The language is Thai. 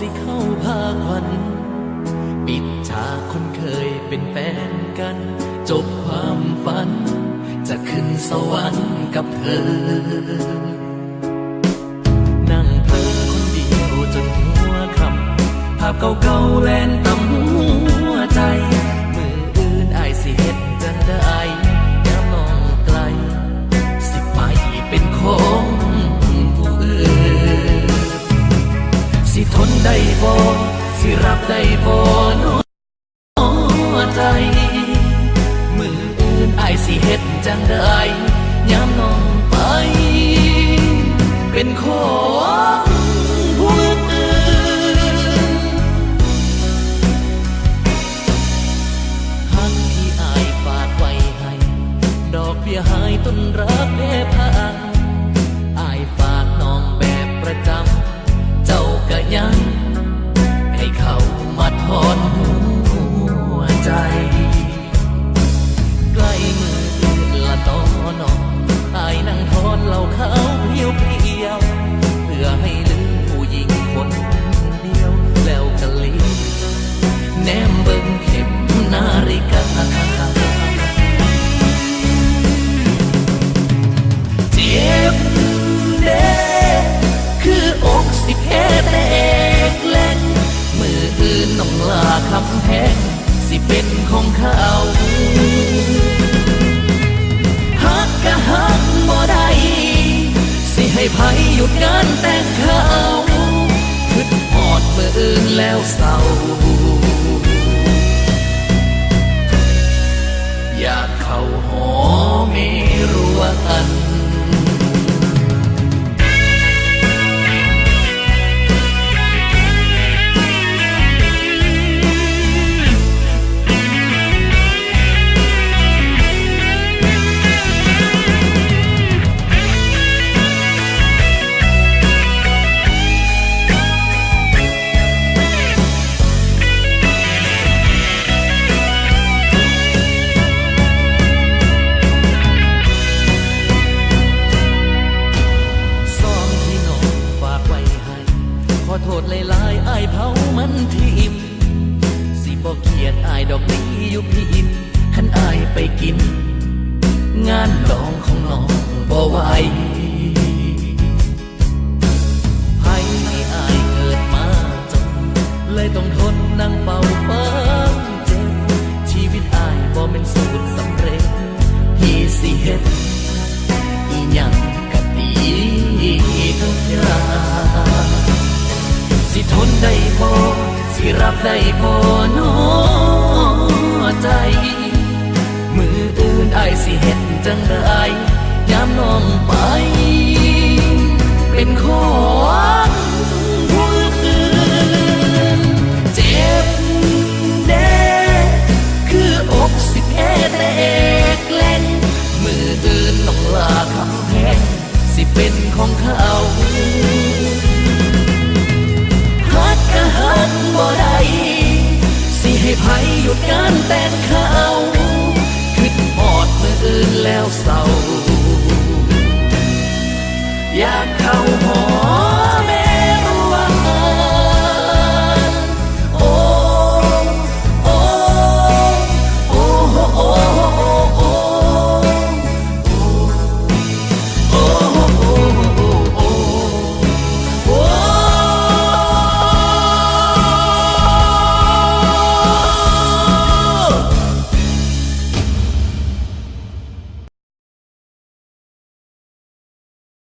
สิเข้าพาควันปิดฉากคนเคยเป็นแฟนกันจบความฝันจะขึ้นสวรรค์กับเธอนั่งเพลอคนเดียวจนหัวค่ำภาพเก่าๆแล่นตำหัวใจมืออื่นอายสิเฮ็ดจังได้ยามน้องไกลสิไปเป็นของผู้อื่นสิทนได้บ่สิรับได้บ่น้อใจมืออื่นอายสิเฮ็ดจังได้ยามน้องไปเป็นของผู้อื่นหักที่อายฝากไว้ให้ดอกเบี้ยหายต้นรักแม่พังอายฝากน้องแบบประจำเจ้าก็ยังให้เขามาถอนหัวใจใกล้มืออื่นละตอนออายนั่งทอนเหล้าขาวเพียวเพื่อให้ลืมผู้หญิงคนเดียวแล้วก็ลีแนมเบิ่งเข็มนาฬิกาเจ็บเด้คืออกสิแพ้แตกแหลงมืออื่นน้องลาคำแพงสิเป็นของเขาฮักก็ฮักบ่ได้สิให้ไผหยุดงานแต่งเขาคิดฮอดมืออื่นแล้วเศร้าอยากเข้าหอเมรวัน ได้บ่น้อใจมืออื่นอ้ายสิเฮ็ดจังไดยามน้องไปเป็นของผู้อื่นเจ็บแน่คืออกสิแพ้แตกแหลงมืออื่นน้องลาคำแพงสิเป็นของเขาฮักก็ฮักบ่ได้สิให้ไผหยุดการแต่งเขาคิดฮอดมืออื่นแล้วเศร้าอยากเข้าหอ